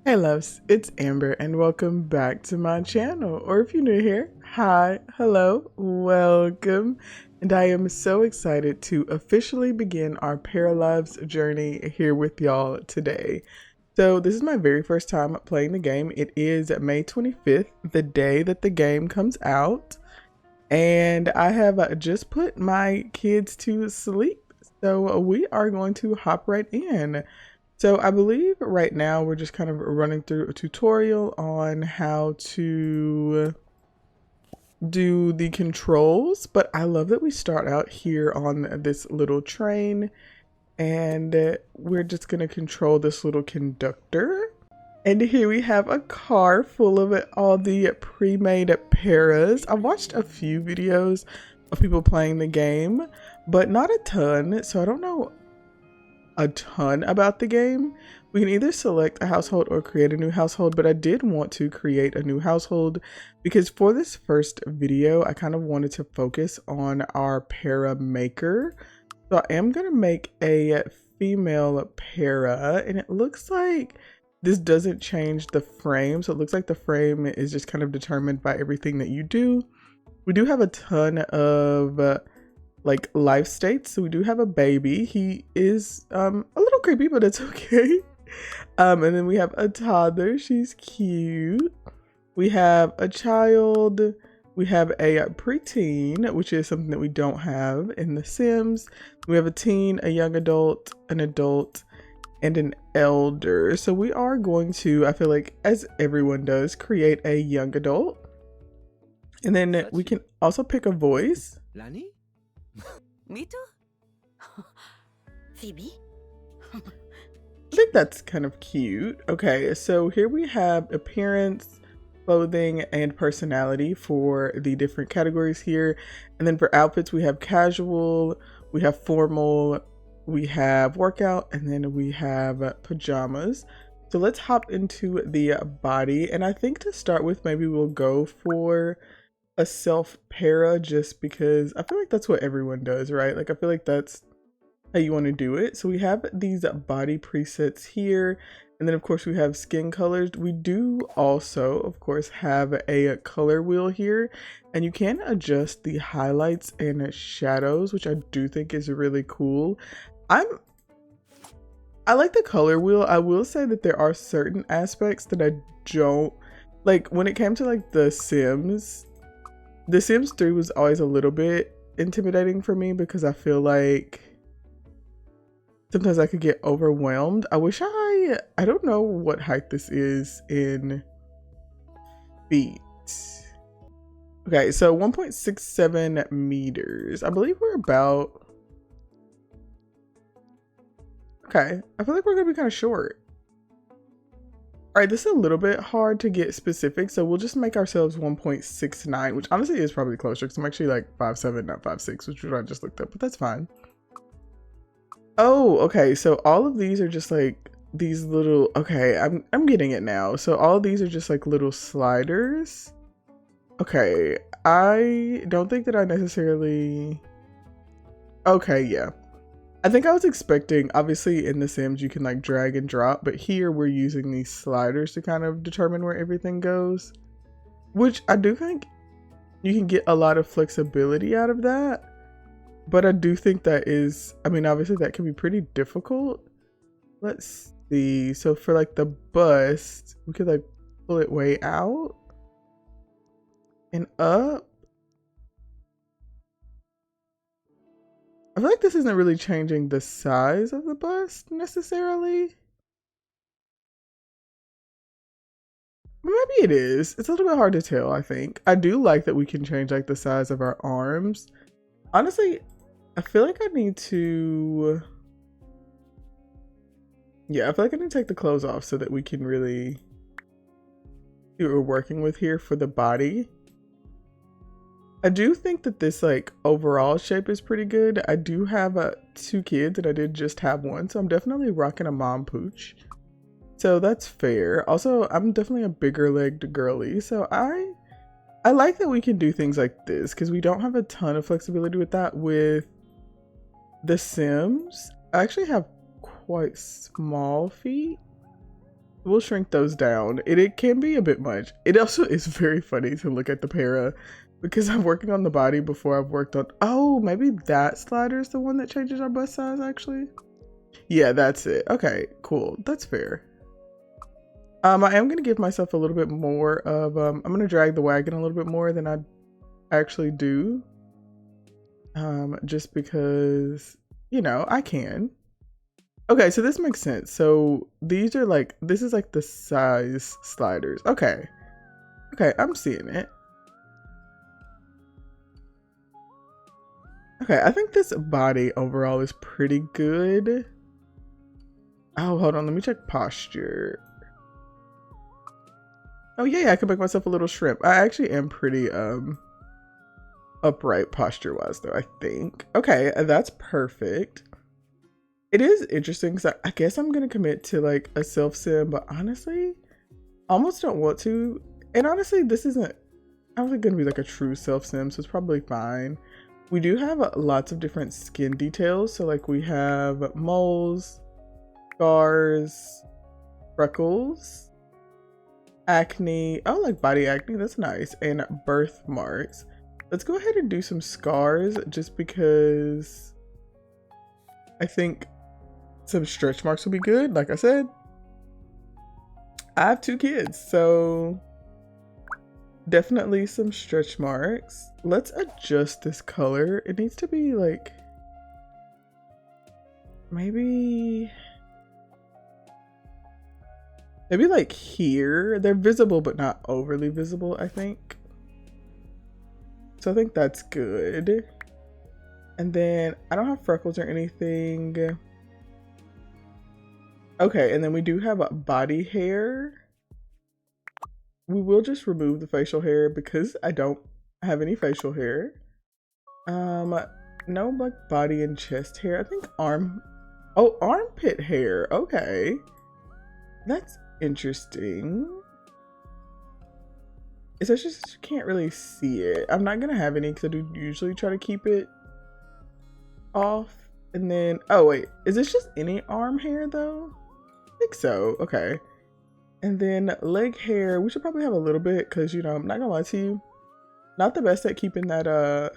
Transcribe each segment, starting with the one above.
Hey loves, it's Amber and welcome back to my channel. Or if you're new here, hi, hello, welcome. And I am so excited to officially begin our PARALIVES journey here with y'all today. So this is my very first time playing the game. It is May 25th, the day that the game comes out. And I have just put my kids to sleep. So we are going to hop right in. So I believe right now we're just kind of running through a tutorial on how to do the controls, but I love that we start out here on this little train and we're just going to control this little conductor. And here we have a car full of all the pre-made paras. I've watched a few videos of people playing the game, but not a ton, so I don't know a ton about the game. We can either select a household or create a new household, but I did want to create a new household because for this first video I kind of wanted to focus on our paramaker. So I am gonna make a female para, and it looks like this doesn't change the frame, so it looks like the frame is just kind of determined by everything that you do. We do have a ton of like life states. So we do have a baby. He is a little creepy, but it's okay. And then we have a toddler. She's cute. We have a child. We have a preteen, which is something that we don't have in The Sims. We have a teen, a young adult, an adult, and an elder. So we are going to, I feel like, as everyone does, create a young adult. And then we can also pick a voice. Lani? Me too. Phoebe? I think that's kind of cute. Okay, so here we have appearance, clothing, and personality for the different categories here. And then for outfits, we have casual, we have formal, we have workout, and then we have pajamas. So let's hop into the body. And I think to start with, maybe we'll go for a self para, just because I feel like that's what everyone does, right? Like I feel like that's how you want to do it. So we have these body presets here, and then of course we have skin colors. We do also of course have a color wheel here, and you can adjust the highlights and shadows, which I do think is really cool. I like the color wheel. I will say that there are certain aspects that I don't like. When it came to like The Sims 3 was always a little bit intimidating for me because I feel like sometimes I could get overwhelmed. I wish I don't know what height this is in feet. Okay, so 1.67 meters. I believe we're about, okay, I feel like we're gonna be kind of short. All right, this is a little bit hard to get specific, so we'll just make ourselves 1.69, which honestly is probably closer because I'm actually like 5'7", not 5'6", which is what I just looked up, but that's fine. Oh, okay, so all of these are just like these little, okay, I'm getting it now. So all of these are just like little sliders. Okay, I don't think that I necessarily, okay, yeah. I think I was expecting, obviously in The Sims you can like drag and drop, but here we're using these sliders to kind of determine where everything goes, which I do think you can get a lot of flexibility out of that. But I do think that is, I mean, obviously that can be pretty difficult. Let's see. So for like the bust, we could like pull it way out and up. I feel like this isn't really changing the size of the bust necessarily. Maybe it is. It's a little bit hard to tell, I think. I do like that we can change like the size of our arms. Honestly, I feel like I need to, yeah, I feel like I need to take the clothes off so that we can really see what we're working with here for the body. I do think that this like overall shape is pretty good. I do have 2 kids and I did just have one, so I'm definitely rocking a mom pooch. So that's fair. Also, I'm definitely a bigger legged girly, so I like that we can do things like this because we don't have a ton of flexibility with that with The Sims. I actually have quite small feet, we'll shrink those down. It can be a bit much. It also is very funny to look at the para because I'm working on the body before I've worked on, oh, maybe that slider is the one that changes our bust size actually. Yeah, that's it. Okay, cool. That's fair. I am going to give myself a little bit more of, I'm going to drag the wagon a little bit more than I actually do. Just because, you know, I can. Okay, so this makes sense. So these are like, this is like the size sliders. Okay. Okay, I'm seeing it. Okay, I think this body overall is pretty good. Oh, hold on, let me check posture. Oh yeah, I can make myself a little shrimp. I actually am pretty upright posture wise though, I think. Okay, that's perfect. It is interesting because I guess I'm gonna commit to like a self sim, but honestly, I almost don't want to. And honestly, this isn't, I don't think gonna be like a true self sim, so it's probably fine. We do have lots of different skin details. So like we have moles, scars, freckles, acne. Oh, like body acne, that's nice. And birthmarks. Let's go ahead and do some scars just because I think some stretch marks will be good. Like I said, I have 2 kids, so definitely some stretch marks. Let's adjust this color. It needs to be like maybe like here. They're visible but not overly visible, I think. So I think that's good. And then I don't have freckles or anything. Okay, and then we do have a body hair. We will just remove the facial hair because I don't have any facial hair. No like body and chest hair. I think armpit hair. Okay. That's interesting. It's just you can't really see it. I'm not gonna have any because I do usually try to keep it off. And then, oh wait, is this just any arm hair though? I think so. Okay. And then leg hair, we should probably have a little bit because, you know, I'm not gonna lie to you, not the best at keeping that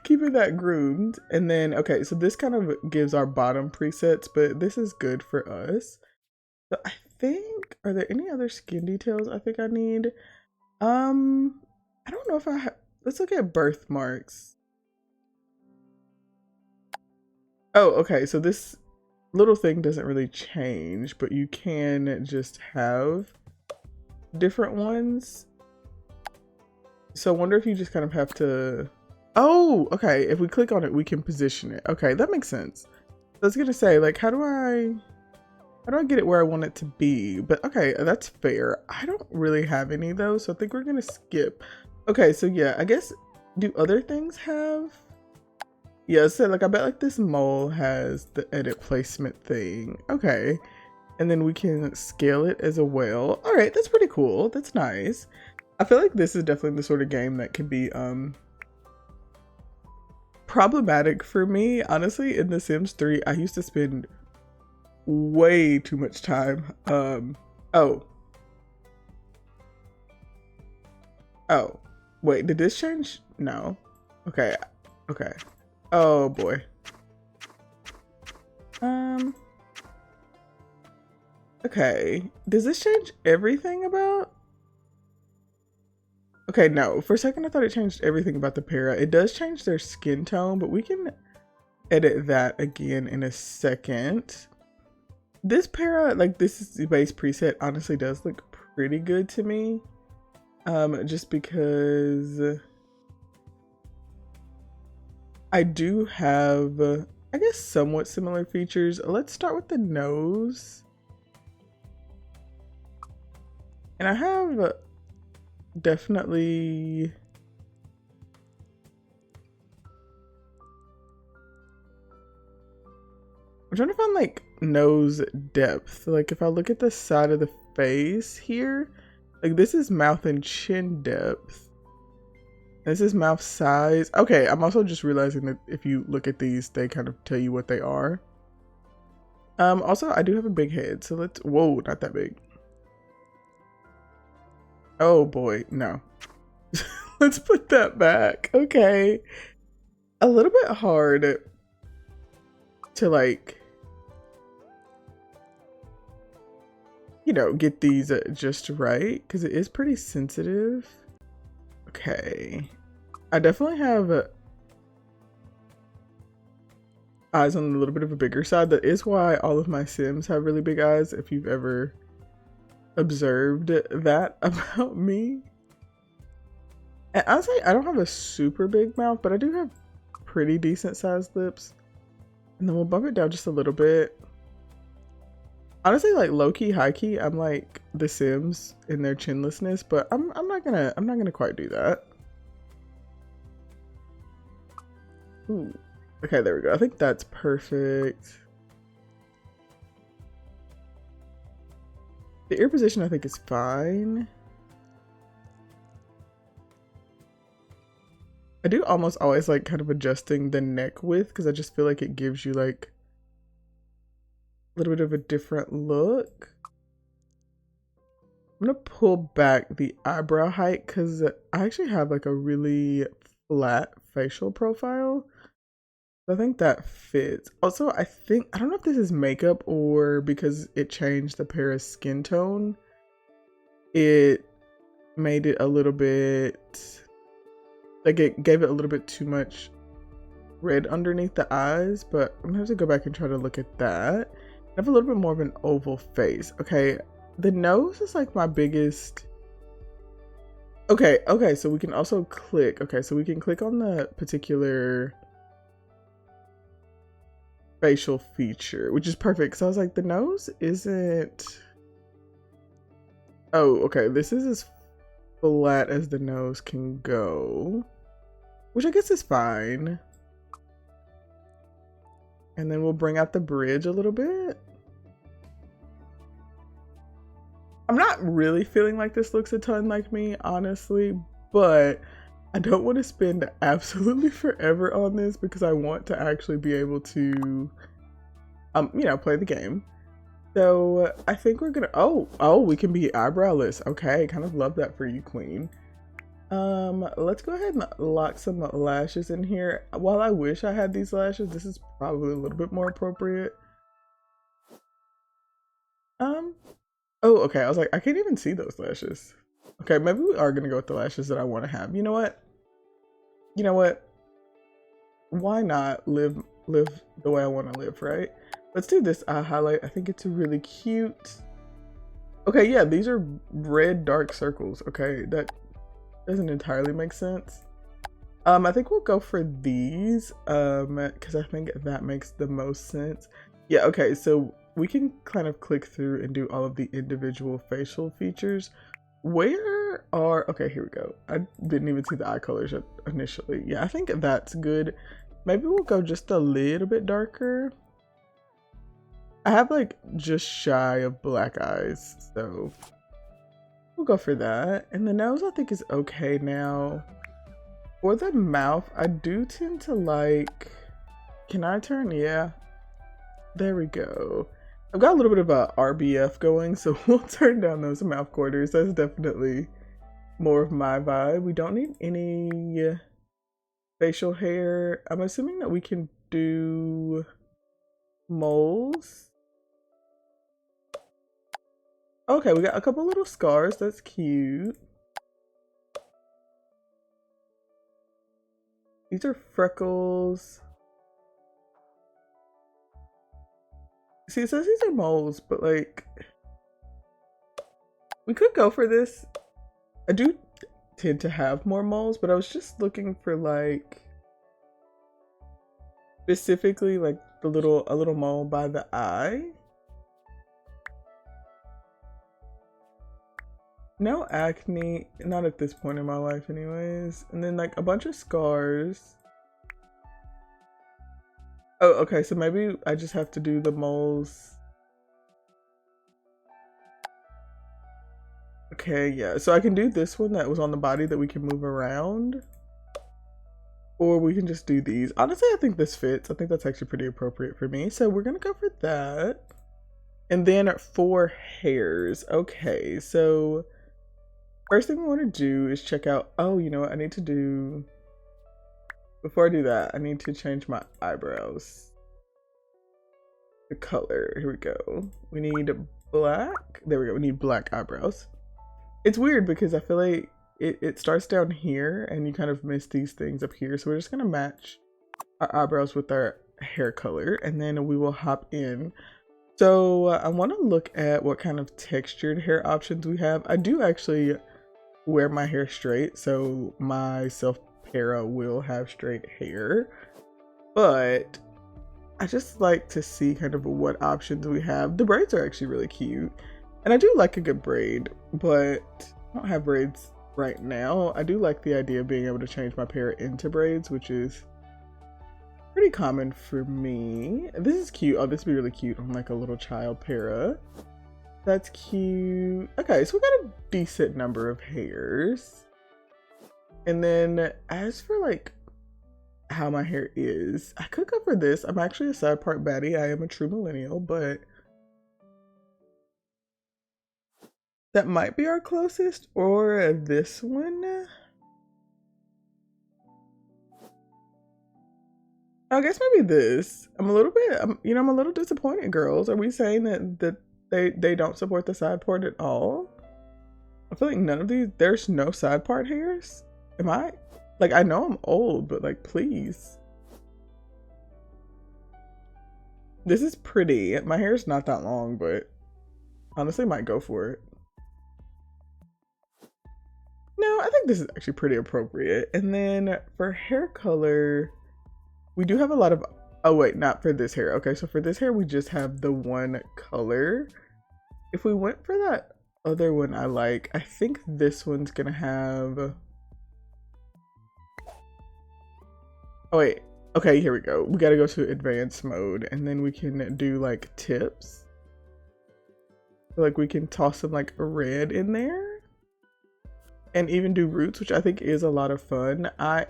keeping that groomed. And then, okay, so this kind of gives our bottom presets, but this is good for us. So I think, are there any other skin details I think I need? I don't know if I have, let's look at birthmarks. Oh, okay, so this little thing doesn't really change, but you can just have different ones. So I wonder if you just kind of have to, oh, okay, if we click on it, we can position it. Okay, that makes sense. I was gonna say, like, how do I get it where I want it to be? But okay, that's fair. I don't really have any of those, so I think we're gonna skip. Okay, so yeah, I guess, do other things have? Yeah, so like I bet like this mole has the edit placement thing. Okay. And then we can scale it as a whale. All right, that's pretty cool. That's nice. I feel like this is definitely the sort of game that could be problematic for me. Honestly, in The Sims 3, I used to spend way too much time. Oh, wait, did this change? No. Okay. Okay. Oh boy. Okay. Does this change everything about? Okay, no. For a second I thought it changed everything about the para. It does change their skin tone, but we can edit that again in a second. This para, like this is the base preset, honestly does look pretty good to me. Just because I do have, I guess, somewhat similar features. Let's start with the nose. And I have definitely, I'm trying to find like nose depth. Like if I look at the side of the face here, like this is mouth and chin depth. This is mouth size. Okay, I'm also just realizing that if you look at these, they kind of tell you what they are. Also, I do have a big head, so let's, whoa, not that big. Oh boy, no. Let's put that back. Okay. A little bit hard to like, you know, get these just right because it is pretty sensitive. Okay. I definitely have eyes on a little bit of a bigger side. That is why all of my Sims have really big eyes, if you've ever observed that about me. And honestly, I don't have a super big mouth, but I do have pretty decent sized lips. And then we'll bump it down just a little bit. Honestly, like low-key, high-key, I'm like the Sims in their chinlessness, but I'm not gonna quite do that. Ooh. Okay, there we go. I think that's perfect. The ear position I think is fine. I do almost always like kind of adjusting the neck width because I just feel like it gives you like a little bit of a different look. I'm gonna pull back the eyebrow height because I actually have like a really flat facial profile. I think that fits. Also, I don't know if this is makeup or because it changed the Paris skin tone. It made it a little bit, like it gave it a little bit too much red underneath the eyes, but I'm gonna have to go back and try to look at that. I have a little bit more of an oval face. Okay, the nose is like my biggest. Okay, so we can also click. Okay, so we can click on the particular facial feature, which is perfect. So I was like, the nose isn't. Oh, okay. This is as flat as the nose can go, which I guess is fine. And then we'll bring out the bridge a little bit. I'm not really feeling like this looks a ton like me, honestly, but I don't want to spend absolutely forever on this because I want to actually be able to, you know, play the game. So I think we're gonna, oh, we can be eyebrowless. Okay, kind of love that for you, queen. Let's go ahead and lock some lashes in here. While I wish I had these lashes, this is probably a little bit more appropriate. Oh, okay, I was like, I can't even see those lashes. Okay, maybe we are gonna go with the lashes that I want to have. You know what? Why not live the way I want to live, right? Let's do this eye highlight. I think it's really cute. Okay, yeah, these are red dark circles. Okay, that doesn't entirely make sense. I think we'll go for these, because I think that makes the most sense. Yeah, okay, so we can kind of click through and do all of the individual facial features. Where are, okay, here we go. I didn't even see the eye colors initially. Yeah, I think that's good. Maybe we'll go just a little bit darker. I have like just shy of black eyes, so we'll go for that. And the nose I think is okay now. For the mouth, I do tend to like, can I turn? Yeah, there we go. I've got a little bit of a RBF going, so we'll turn down those mouth quarters. That's definitely more of my vibe. We don't need any facial hair. I'm assuming that we can do moles. Okay, we got a couple little scars. That's cute. These are freckles. See, it says these are moles, but like, we could go for this. I do tend to have more moles, but I was just looking for like, specifically like a little mole by the eye. No acne, not at this point in my life anyways. And then like a bunch of scars. Oh, okay, so maybe I just have to do the moles. Okay, yeah, so I can do this one that was on the body that we can move around. Or we can just do these. Honestly, I think this fits. I think that's actually pretty appropriate for me. So we're gonna go for that. And then for hairs. Okay, so first thing we want to do is check out, oh, you know what I need to do? Before I do that, I need to change my eyebrows. The color, here we go. We need black. There we go, we need black eyebrows. It's weird because I feel like it starts down here and you kind of miss these things up here. So we're just gonna match our eyebrows with our hair color and then we will hop in. So I want to look at what kind of textured hair options we have. I do actually wear my hair straight, so my self-para will have straight hair, but I just like to see kind of what options we have. The braids are actually really cute and I do like a good braid, but I don't have braids right now. I do like the idea of being able to change my para into braids, which is pretty common for me. This is cute. Oh, this would be really cute on like a little child para. That's cute. Okay, so we got a decent number of hairs. And then as for like how my hair is, I could go for this. I'm actually a side part baddie. I am a true millennial, but that might be our closest, or this one. I guess maybe this. I'm a little bit, I'm a little disappointed, girls. Are we saying that they don't support the side part at all? I feel like none of these, there's no side part hairs. Am I? Like, I know I'm old, but like, please. This is pretty. My hair's not that long, but honestly might go for it. No, I think this is actually pretty appropriate. And then for hair color, we do have a lot of, oh wait, not for this hair. Okay, so for this hair, we just have the one color. If we went for that other one I like, I think this one's gonna have, oh wait, okay, here we go. We gotta go to advanced mode and then we can do like tips. Like we can toss some like red in there. And even do roots, which I think is a lot of fun. I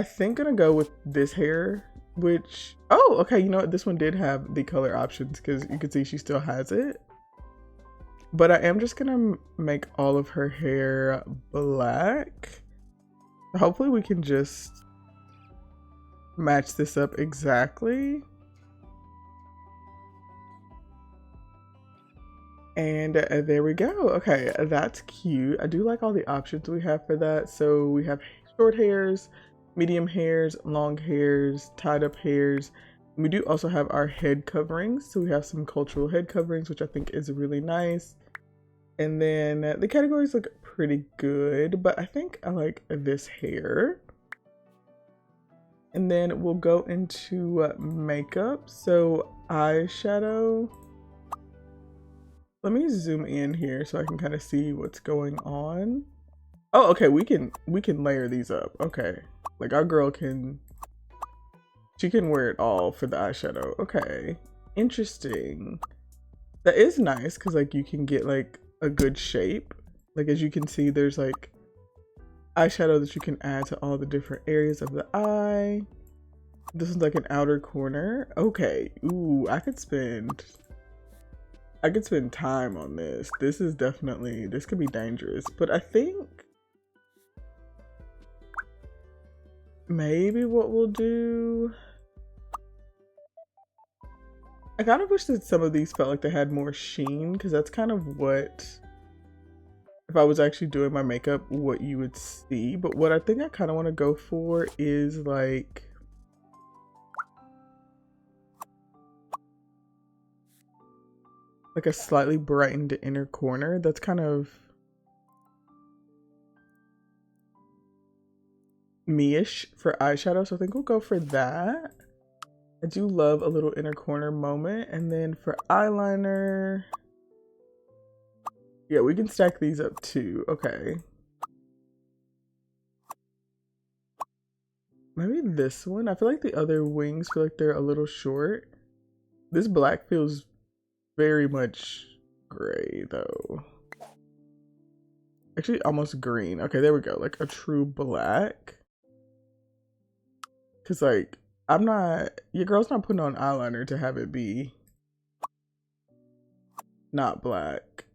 think gonna go with this hair, which, oh, okay, you know what? This one did have the color options because you can see she still has it. But I am just gonna make all of her hair black. Hopefully we can just match this up exactly. And there we go. Okay, that's cute. I do like all the options we have for that. So we have short hairs, medium hairs, long hairs, tied up hairs. We do also have our head coverings. So we have some cultural head coverings, which I think is really nice. And then the categories look pretty good, but I think I like this hair. And then we'll go into makeup. So eyeshadow. Let me zoom in here so I can kind of see what's going on. Oh, okay, we can layer these up. Okay, like our girl she can wear it all for the eyeshadow. Okay, interesting. That is nice because like you can get like a good shape. Like as you can see, there's like eyeshadow that you can add to all the different areas of the eye. This is like an outer corner. Okay, ooh, I could spend time on this. This could be dangerous, but I think maybe what we'll do, I kind of wish that some of these felt like they had more sheen, because that's kind of what, if I was actually doing my makeup, what you would see. But what I think I kind of want to go for is like a slightly brightened inner corner. That's kind of me-ish for eyeshadow, so I think we'll go for that. I do love a little inner corner moment. And then for eyeliner, yeah, we can stack these up too. Okay, maybe this one. I feel like the other wings feel like they're a little short. This black feels very much gray though. Actually, almost green. Okay, there we go. Like a true black. Cause like, your girl's not putting on eyeliner to have it be not black.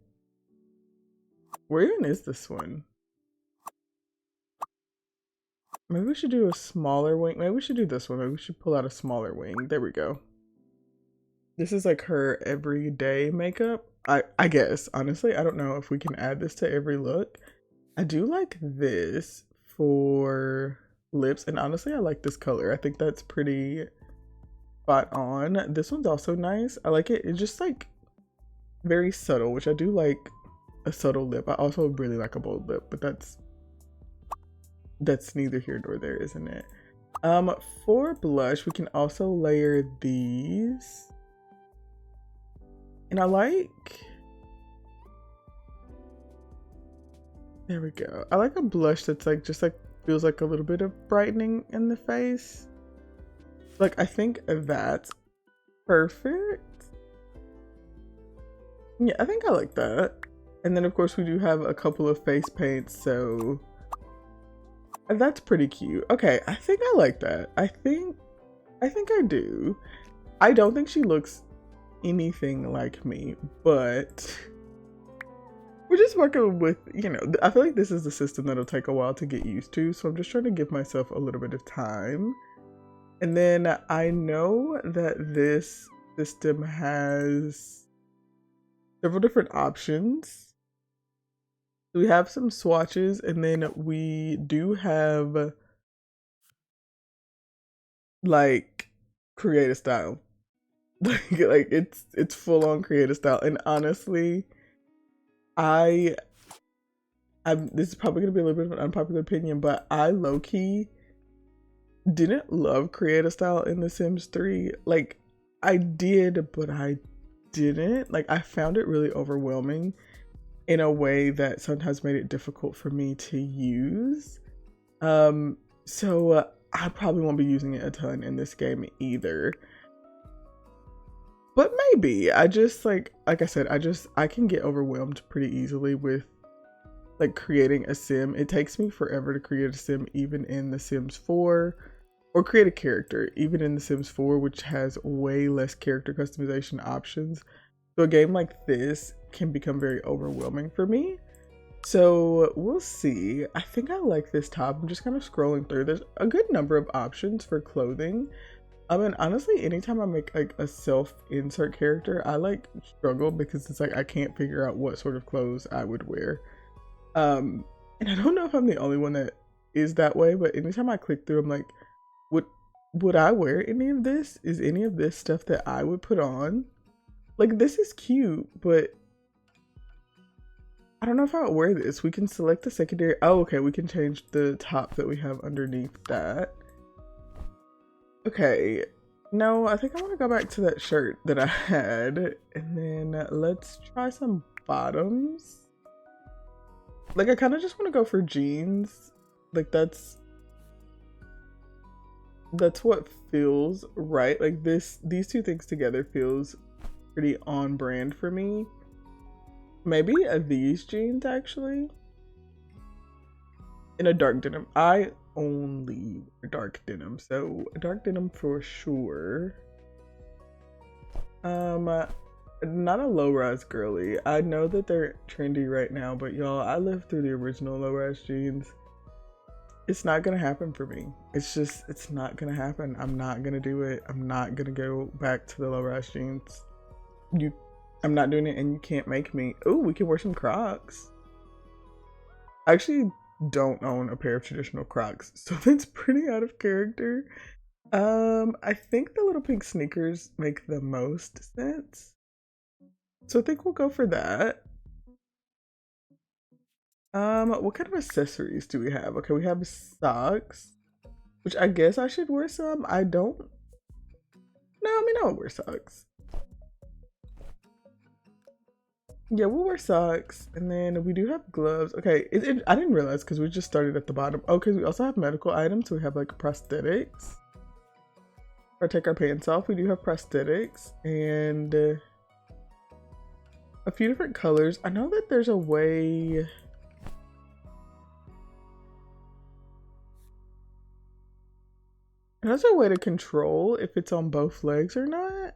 Where even is this one? Maybe we should do a smaller wing. Maybe we should do this one. Maybe we should pull out a smaller wing. There we go. This is like her everyday makeup. I guess, honestly, I don't know if we can add this to every look. I do like this for lips, and honestly, I like this color. I think that's pretty spot on. This one's also nice. I like it. It's just like very subtle, which I do like a subtle lip. I also really like a bold lip, but that's neither here nor there, isn't it? For blush, we can also layer these. And I like, there we go. I like a blush that's like, just like, feels like a little bit of brightening in the face. Like, I think that's perfect. Yeah, I think I like that. And then of course we do have a couple of face paints, so that's pretty cute. Okay, I think I like that. I think I do. I don't think she looks anything like me, but we're just working with, you know, I feel like this is a system that'll take a while to get used to, so I'm just trying to give myself a little bit of time. And then I know that this system has several different options. We have some swatches, and then we do have like create a style. like it's full on creative style, and honestly, I'm this is probably gonna be a little bit of an unpopular opinion, but I low-key didn't love creative style in The Sims 3. Like, I did, but I didn't. Like, I found it really overwhelming in a way that sometimes made it difficult for me to use. So I probably won't be using it a ton in this game either. But maybe I just like I said, I can get overwhelmed pretty easily with like creating a sim. It takes me forever to create a sim, even in The Sims 4, or create a character, even in The Sims 4, which has way less character customization options. So a game like this can become very overwhelming for me. So we'll see. I think I like this top. I'm just kind of scrolling through. There's a good number of options for clothing. And honestly, anytime I make like a self-insert character, I like struggle because it's like I can't figure out what sort of clothes I would wear. And I don't know if I'm the only one that is that way, but anytime I click through, I'm like, would I wear any of this? Is any of this stuff that I would put on? Like, this is cute, but I don't know if I would wear this. We can select the secondary. Oh, okay, we can change the top that we have underneath that. Okay, no, I think I want to go back to that shirt that I had, and then let's try some bottoms. Like, I kind of just want to go for jeans. Like, that's what feels right. Like, these two things together feels pretty on brand for me. Maybe these jeans, actually, in a dark denim. I only wear dark denim, so dark denim for sure. Not a low-rise girly. I know that they're trendy right now, but y'all, I lived through the original low-rise jeans. It's not gonna happen for me. It's not gonna happen. I'm not gonna do it. I'm not gonna go back to the low-rise jeans. I'm not doing it, and you can't make me. Oh, we can wear some Crocs. I actually don't own a pair of traditional Crocs, so that's pretty out of character. I think the little pink sneakers make the most sense, so I think we'll go for that. What kind of accessories do we have? Okay, we have socks, which I guess I should wear some. I don't. No, I mean, I won't wear socks. Yeah, we'll wear socks, and then we do have gloves. Okay, I didn't realize because we just started at the bottom. Oh, because we also have medical items. So we have like prosthetics. Or take our pants off. We do have prosthetics and a few different colors. I know that there's a way. There's a way to control if it's on both legs or not.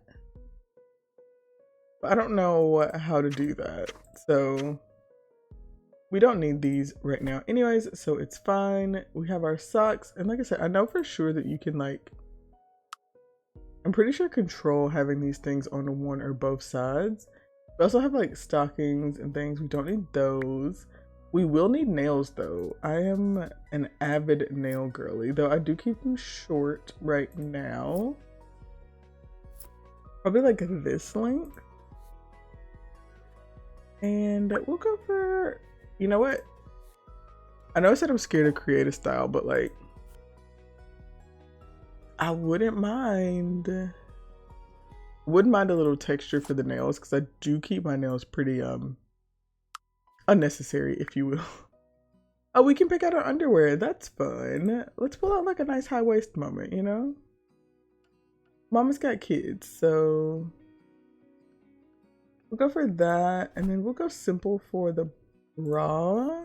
I don't know how to do that. So we don't need these right now anyways, so it's fine. We have our socks. And like I said, I know for sure that you can like, I'm pretty sure control having these things on one or both sides. We also have like stockings and things. We don't need those. We will need nails though. I am an avid nail girly, though I do keep them short right now. Probably like this length. And we'll go for, you know what? I know I said I'm scared of creative style, but like, I wouldn't mind a little texture for the nails because I do keep my nails pretty unnecessary, if you will. Oh, we can pick out our underwear. That's fun. Let's pull out like a nice high waist moment, you know? Mama's got kids, so we'll go for that, and then we'll go simple for the bra.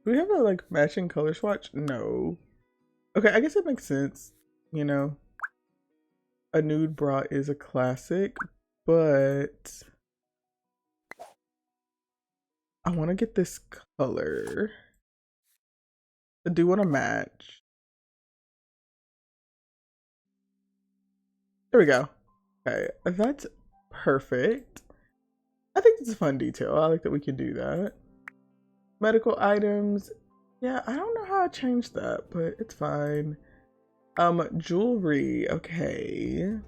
Do we have a like matching color swatch? No. Okay, I guess it makes sense, you know. A nude bra is a classic, but I want to get this color. I do want to match. There we go. Okay, that's perfect. I think it's a fun detail. I like that we can do that. Medical items. Yeah, I don't know how I changed that, but it's fine. Jewelry. Okay.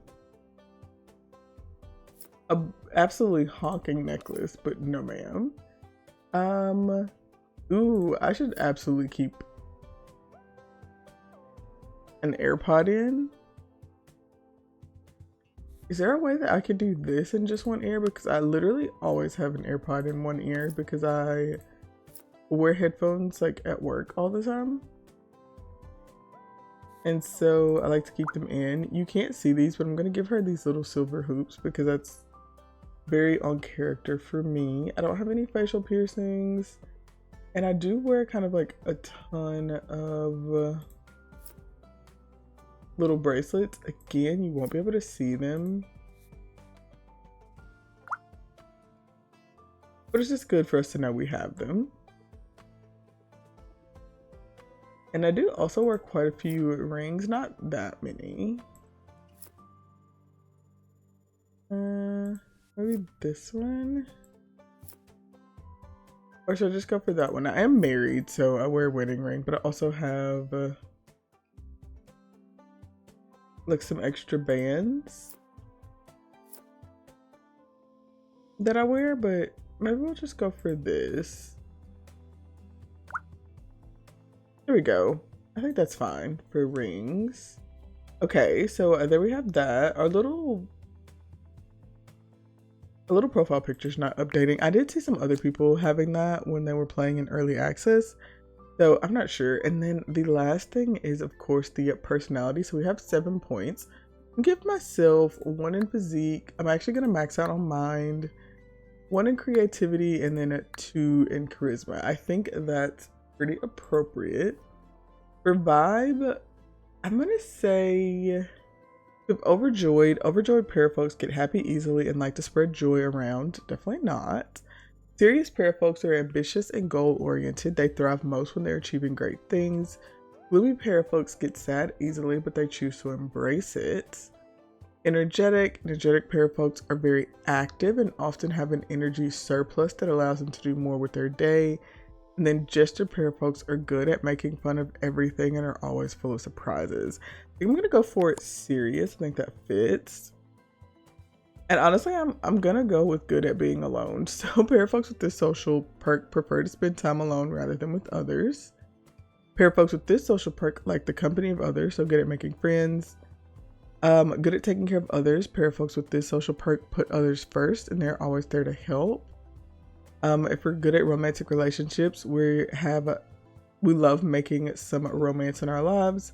A absolutely honking necklace, but no ma'am. Ooh, I should absolutely keep an AirPod in. Is there a way that I could do this in just one ear? Because I literally always have an AirPod in one ear because I wear headphones like at work all the time. And so I like to keep them in. You can't see these, but I'm going to give her these little silver hoops because that's very on character for me. I don't have any facial piercings. And I do wear kind of like a ton of little bracelets. Again, you won't be able to see them. But it's just good for us to know we have them. And I do also wear quite a few rings, not that many. Maybe this one? Or should I just go for that one? I am married, so I wear a wedding ring, but I also have like some extra bands that I wear, but maybe we'll just go for this. There we go. I think that's fine for rings. Okay, so there we have that. Our little profile picture's not updating. I did see some other people having that when they were playing in early access, so I'm not sure. And then the last thing is, of course, the personality. So we have 7 points. Give myself 1 in physique. I'm actually gonna max out on mind, 1 in creativity, and then 2 in charisma. I think that's pretty appropriate. For vibe, I'm gonna say if overjoyed parafolks get happy easily and like to spread joy around. Definitely not. Serious parafolks are ambitious and goal oriented. They thrive most when they're achieving great things. Gloomy parafolks get sad easily, but they choose to embrace it. Energetic parafolks are very active and often have an energy surplus that allows them to do more with their day. And then gesture parafolks are good at making fun of everything and are always full of surprises. I think I'm gonna go for it serious. I think that fits. And honestly, I'm gonna go with good at being alone. So parafolks with this social perk prefer to spend time alone rather than with others. Parafolks with this social perk like the company of others, so good at making friends. Good at taking care of others. Parafolks with this social perk put others first and they're always there to help. If we're good at romantic relationships, we love making some romance in our lives.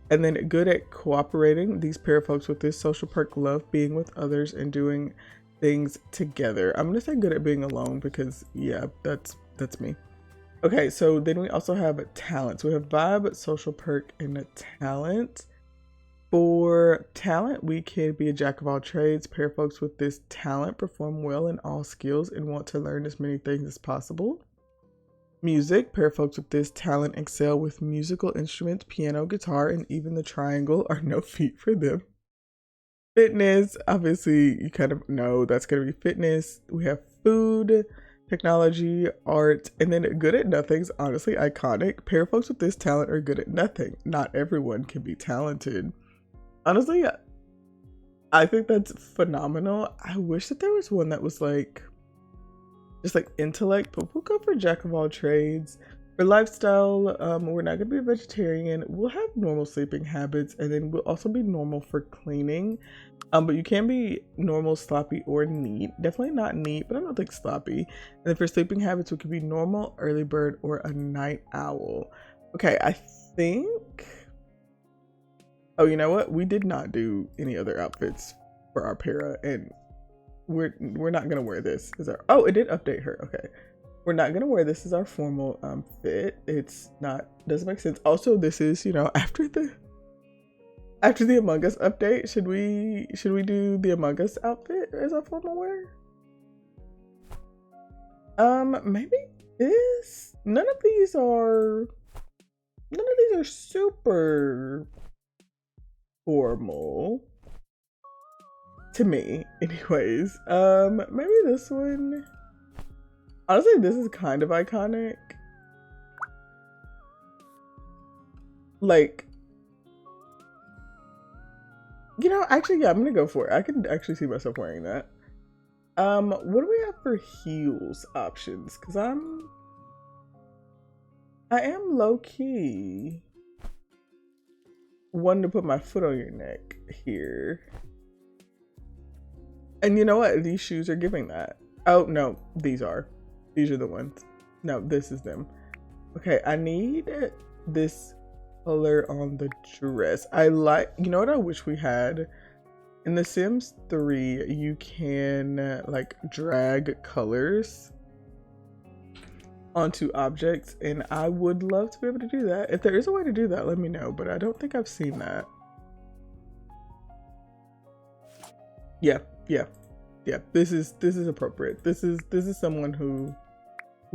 And then good at cooperating. These parafolks with this social perk love being with others and doing things together. I'm gonna say good at being alone because yeah, that's me. Okay, so then we also have talents. We have vibe, social perk, and a talent. For talent, we can be a jack of all trades. Pair folks with this talent perform well in all skills and want to learn as many things as possible. Music, pair folks with this talent excel with musical instruments, piano, guitar, and even the triangle are no feat for them. Fitness, obviously, you kind of know that's going to be fitness. We have food, technology, art, and then good at nothing's honestly iconic. Pair folks with this talent are good at nothing. Not everyone can be talented. Honestly, I think that's phenomenal. I wish that there was one that was like just like intellect, but we'll go for jack of all trades. For lifestyle, we're not gonna be a vegetarian. We'll have normal sleeping habits, and then we'll also be normal for cleaning. But you can be normal, sloppy, or neat. Definitely not neat, but I don't think sloppy. And then for sleeping habits, we could be normal, early bird, or a night owl. Okay, I think. Oh, you know what? We did not do any other outfits for our para, and we're not gonna wear this as our. Oh, it did update her. Okay, we're not gonna wear this as our formal fit. It's not, doesn't make sense. Also, this is, you know, after the Among Us update. Should we do the Among Us outfit as our formal wear? Maybe this. None of these are super formal to me, anyways. Maybe this one. Honestly, this is kind of iconic. Like, you know, actually, yeah, I'm gonna go for it. I can actually see myself wearing that. What do we have for heels options? Because I am low key wanting to put my foot on your neck here. And you know what? These shoes are giving that. Oh no, these are the ones. No, this is them. Okay, I need this color on the dress. I like, you know what I wish we had? In The Sims 3, you can like drag colors onto objects, and I would love to be able to do that. If there is a way to do that, let me know, but I don't think I've seen that. Yeah. This is appropriate. This is someone who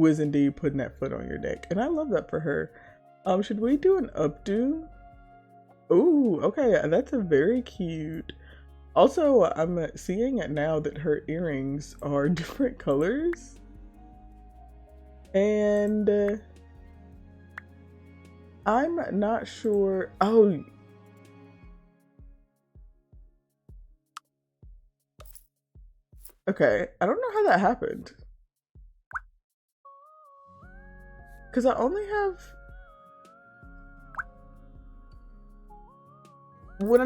is indeed putting that foot on your neck, and I love that for her. Should we do an updo? Ooh, okay, that's a very cute. Also, I'm seeing it now that her earrings are different colors, and I'm not sure. Oh. Okay, I don't know how that happened. Because I only have... When I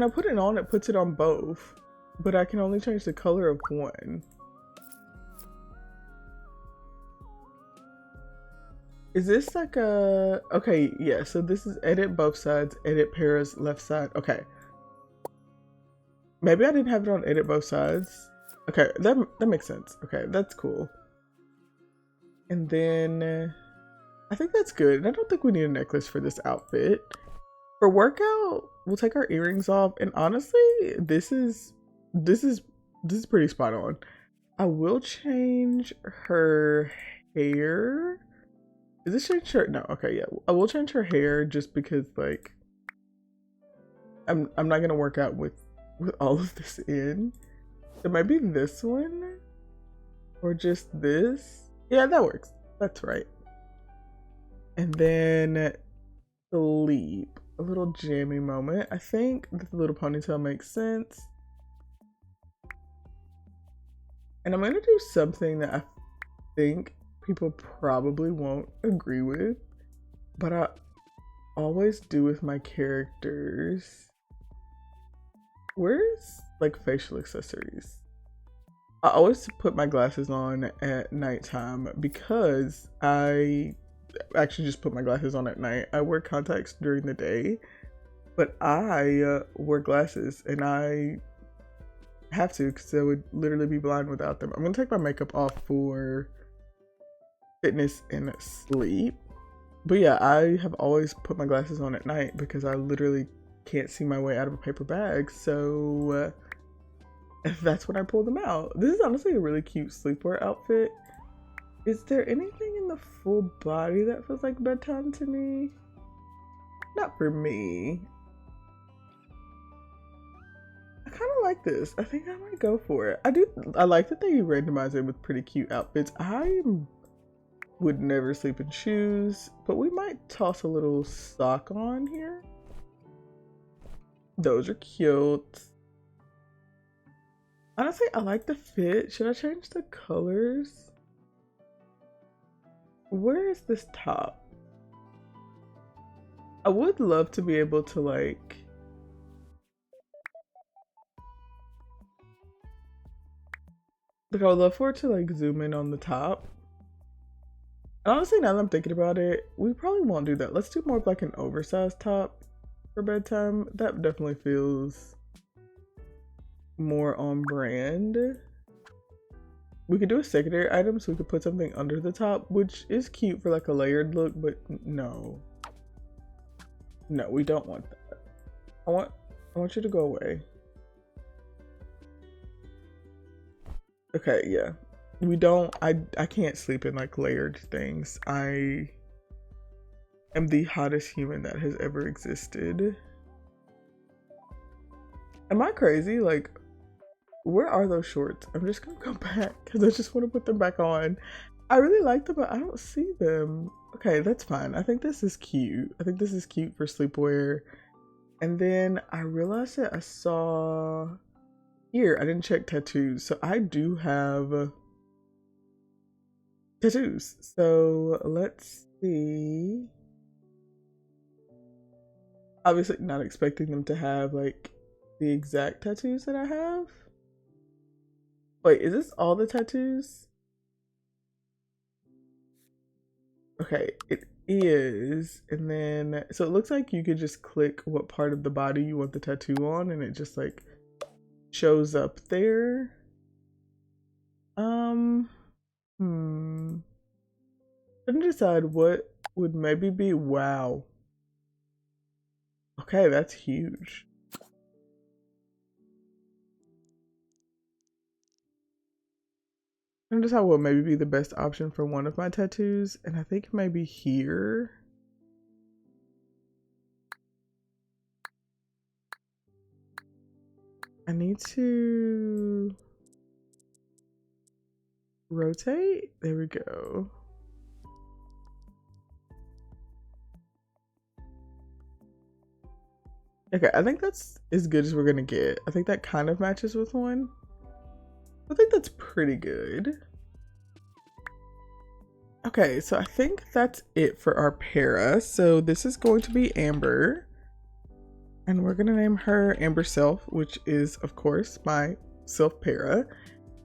put it on, it puts it on both. But I can only change the color of one. Is this like a... Okay, yeah, so this is edit both sides, edit pairs, left side. Okay. Maybe I didn't have it on edit both sides. Okay, that makes sense. Okay, that's cool. And then I think that's good. And I don't think we need a necklace for this outfit. For workout, we'll take our earrings off. And honestly, this is pretty spot on. I will change her hair. Is this change her? No, okay, yeah. I will change her hair just because like I'm not gonna work out with all of this in. So maybe this one? Or just this? Yeah, that works. That's right. And then sleep. A little jammy moment. I think this little ponytail makes sense. And I'm gonna do something that I think people probably won't agree with, but I always do with my characters. Where's like facial accessories? I always put my glasses on at nighttime because I actually just put my glasses on at night. I wear contacts during the day, but I wear glasses and I have to because I would literally be blind without them. I'm gonna take my makeup off for fitness and sleep. But yeah, I have always put my glasses on at night because I literally can't see my way out of a paper bag. So that's when I pull them out. This is honestly a really cute sleepwear outfit. Is there anything in the full body that feels like bedtime to me? Not for me. I kind of like this. I think I might go for it. I like that they randomize it with pretty cute outfits. I would never sleep in shoes, but we might toss a little sock on here. Those are cute. Honestly, I like the fit. Should I change the colors? Where is this top? I would love to be able to like I would love for it to like zoom in on the top. And honestly, now that I'm thinking about it, we probably won't do that. Let's do more of like an oversized top for bedtime. That definitely feels more on brand. We could do a secondary item, so we could put something under the top, which is cute for like a layered look, but no. No, we don't want that. I want you to go away. Okay, yeah. We don't, I can't sleep in like layered things. I am the hottest human that has ever existed. Am I crazy? Like, where are those shorts? I'm just gonna go back because I just want to put them back on. I really like them, but I don't see them. Okay, that's fine. I think this is cute. I think this is cute for sleepwear. And then I realized that I saw here, I didn't check tattoos. So I do have tattoos. So let's see. Obviously not expecting them to have like the exact tattoos that I have. Wait, is this all the tattoos? Okay, it is. And then, so it looks like you could just click what part of the body you want the tattoo on and it just like shows up there. Couldn't decide what would maybe be, wow. Okay, that's huge. I decide what maybe be the best option for one of my tattoos, and I think maybe here. I need to rotate. There we go. Okay, I think that's as good as we're gonna get. I think that kind of matches with one. I think that's pretty good. Okay, so I think that's it for our para. So this is going to be Amber. And we're gonna name her Amber Self, which is, of course, my self para.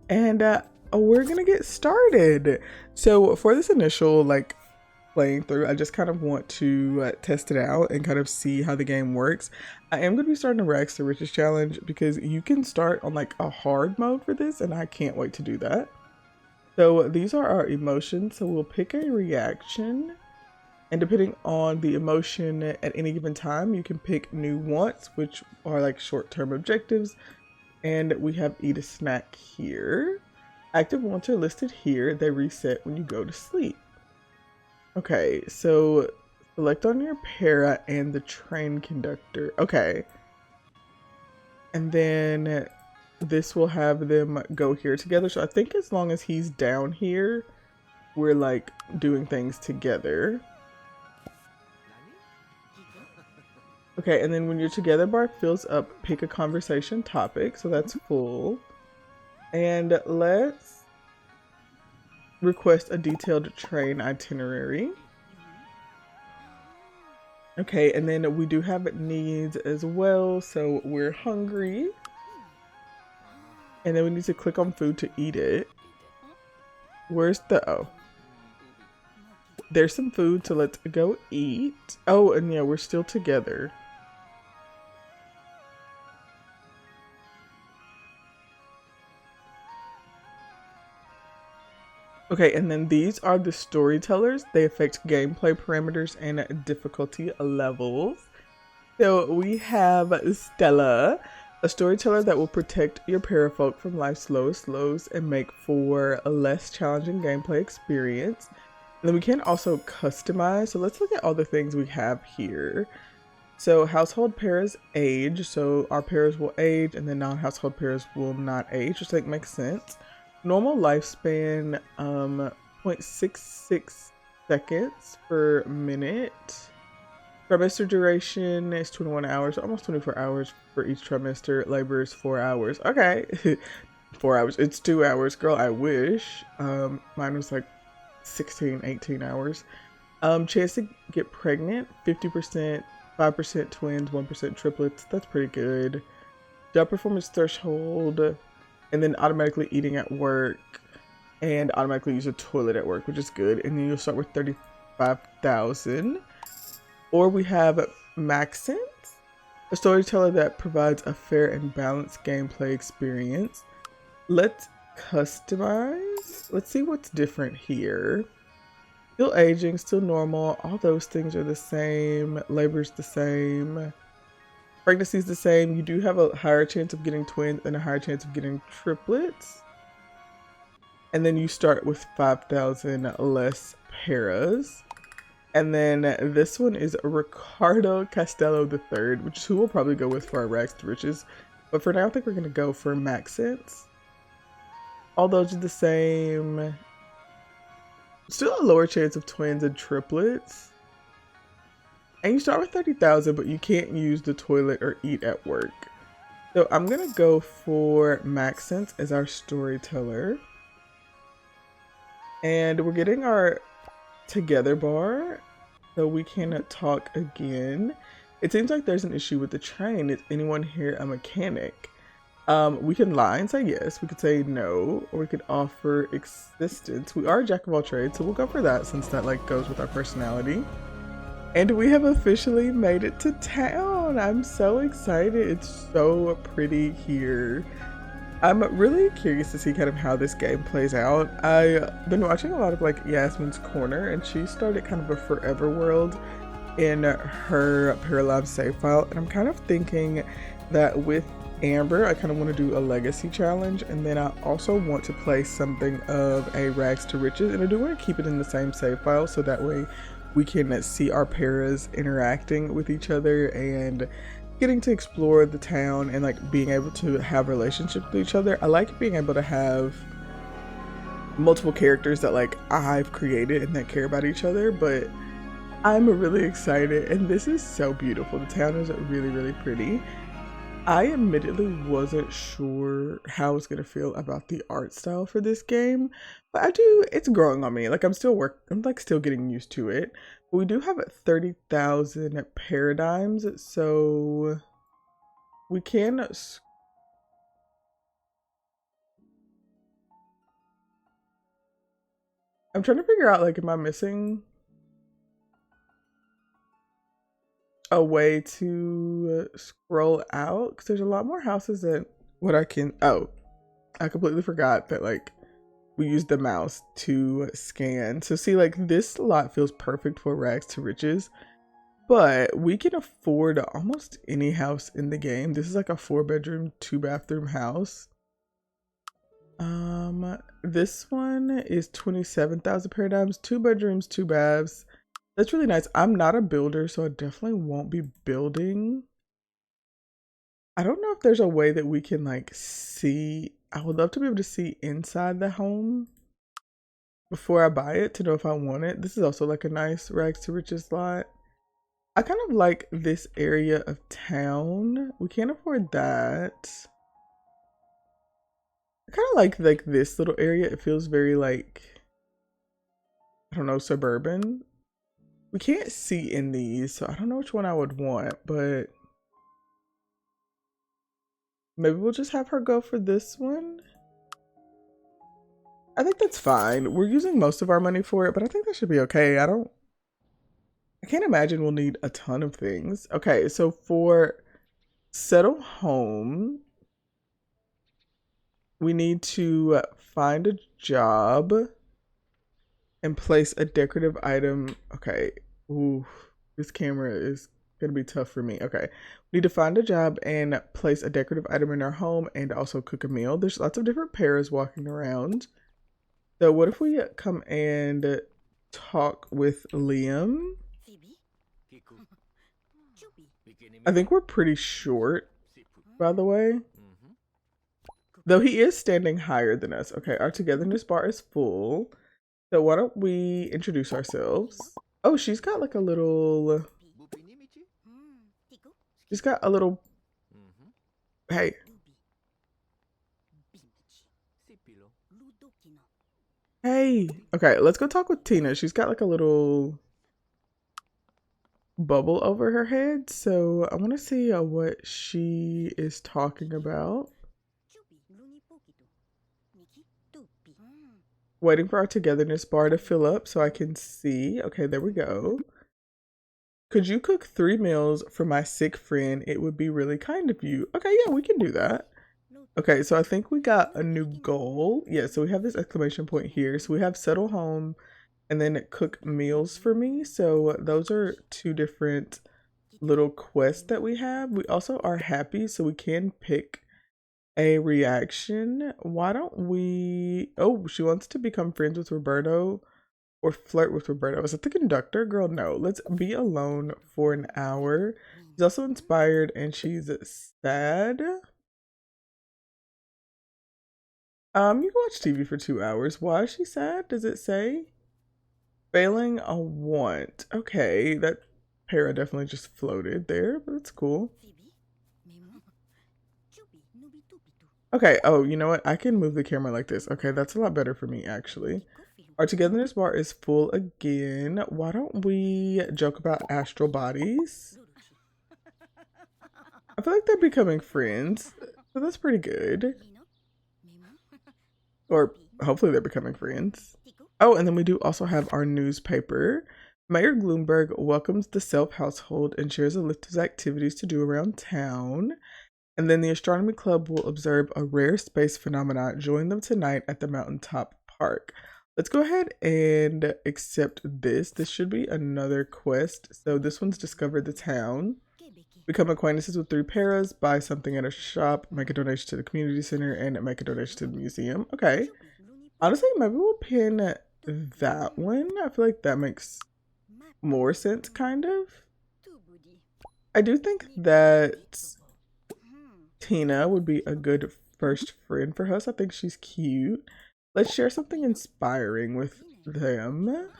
And we're gonna get started. So for this initial, like, playing through, I just kind of want to test it out and kind of see how the game works. I am going to be starting a Rags to Riches challenge because you can start on like a hard mode for this and I can't wait to do that. So these are our emotions. So we'll pick a reaction and depending on the emotion at any given time, you can pick new wants, which are like short-term objectives. And we have eat a snack here. Active wants are listed here. They reset when you go to sleep. Okay, so select on your para and the train conductor. Okay. And then this will have them go here together. So I think as long as he's down here, we're like doing things together. Okay, and then when your together bar fills up, pick a conversation topic. So that's full. And let's request a detailed train itinerary. Okay, and then we do have needs as well. So we're hungry. And then we need to click on food to eat it. Where's the, oh. There's some food, so let's go eat. Oh, and yeah, we're still together. Okay, and then these are the storytellers. They affect gameplay parameters and difficulty levels. So we have Stella, a storyteller that will protect your parafolk from life's lowest lows and make for a less challenging gameplay experience. And then we can also customize. So let's look at all the things we have here. So household pairs age. So our pairs will age and then non-household pairs will not age, which I think makes sense. Normal lifespan, 0.66 seconds per minute. Trimester duration is 21 hours, almost 24 hours for each trimester. Labor is 4 hours. Okay. 4 hours. It's 2 hours. Girl, I wish. Mine was like 16, 18 hours. Chance to get pregnant, 50%, 5% twins, 1% triplets. That's pretty good. Job performance threshold, and then automatically eating at work, and automatically use a toilet at work, which is good. And then you'll start with 35,000. Or we have Maxence, a storyteller that provides a fair and balanced gameplay experience. Let's customize. Let's see what's different here. Still aging, still normal. All those things are the same. Labor's the same. Pregnancy's the same. You do have a higher chance of getting twins and a higher chance of getting triplets. And then you start with 5,000 less paras. And then this one is Ricardo Castello III, which is who we'll probably go with for our rags to riches. But for now, I think we're going to go for Maxence. All those are the same. Still a lower chance of twins and triplets. And you start with 30,000, but you can't use the toilet or eat at work. So I'm going to go for Maxence as our storyteller. And we're getting our together bar, so we can talk again. It seems like there's an issue with the train. Is anyone here a mechanic? We can lie and say yes. We could say no, or we could offer assistance. We are a jack of all trades, so we'll go for that since that like goes with our personality. And we have officially made it to town. I'm so excited. It's so pretty here. I'm really curious to see kind of how this game plays out. I've been watching a lot of like Yasmin's Corner, and she started kind of a forever world in her PARALIVES save file. And I'm kind of thinking that with Amber, I kind of want to do a legacy challenge, and then I also want to play something of a rags to riches, and I do want to keep it in the same save file so that way we can see our paras interacting with each other and getting to explore the town and like being able to have relationships with each other. I like being able to have multiple characters that like I've created and that care about each other, but I'm really excited and this is so beautiful. The town is really, really pretty. I admittedly wasn't sure how I was gonna feel about the art style for this game, but it's growing on me. Like I'm like still getting used to it. But we do have 30,000 paradigms, so we can. I'm trying to figure out like, am I missing a way to scroll out? Because there's a lot more houses than what I can. Oh, I completely forgot that like we use the mouse to scan. So see, like this lot feels perfect for rags to riches, but we can afford almost any house in the game. This is like a 4-bedroom, 2-bathroom house. This one is 27,000 paradigms, 2 bedrooms, 2 baths. That's really nice. I'm not a builder, so I definitely won't be building. I don't know if there's a way that we can like see. I would love to be able to see inside the home before I buy it to know if I want it. This is also like a nice rags to riches lot. I kind of like this area of town. We can't afford that. I kind of like this little area. It feels very like, I don't know, suburban. We can't see in these, so I don't know which one I would want, but maybe we'll just have her go for this one. I think that's fine. We're using most of our money for it, but I think that should be okay. I can't imagine we'll need a ton of things. Okay, so for settle home, we need to find a job. and place a decorative item. Okay. Ooh, this camera is gonna be tough for me. Okay. We need to find a job and place a decorative item in our home and also cook a meal. There's lots of different pairs walking around. So what if we come and talk with Liam? I think we're pretty short, by the way. Though he is standing higher than us. Okay, our togetherness bar is full. So why don't we introduce ourselves? Oh, she's got like a little... She's got a little... Hey. Hey. Okay, let's go talk with Tina. She's got like a little bubble over her head. So I want to see what she is talking about. Waiting for our togetherness bar to fill up so I can see. Okay, there we go. Could you cook 3 meals for my sick friend? It would be really kind of you. Okay, yeah, we can do that. Okay, so I think we got a new goal. Yeah, so we have this exclamation point here. So we have settle home and then cook meals for me. So those are 2 different little quests that we have. We also are happy, so we can pick a reaction. Why don't we... Oh, she wants to become friends with Roberto or flirt with Roberto. Is it the conductor? Girl, no. Let's be alone for an hour. She's also inspired and she's sad. You can watch TV for 2 hours. Why is she sad? Does it say? Failing a want. Okay, that para definitely just floated there, but it's cool. Okay, oh, you know what? I can move the camera like this. Okay, that's a lot better for me, actually. Our togetherness bar is full again. Why don't we joke about astral bodies? I feel like they're becoming friends, so that's pretty good. Or hopefully they're becoming friends. Oh, and then we do also have our newspaper. Mayor Gloomberg welcomes the Self household and shares a list of activities to do around town. And then the Astronomy Club will observe a rare space phenomenon. Join them tonight at the Mountaintop Park. Let's go ahead and accept this. This should be another quest. So this one's discover the town. Become acquaintances with 3 paras, buy something at a shop, make a donation to the community center, and make a donation to the museum. Okay. Honestly, maybe we'll pin that one. I feel like that makes more sense, kind of. I do think that Tina would be a good first friend for us. I think she's cute. Let's share something inspiring with them.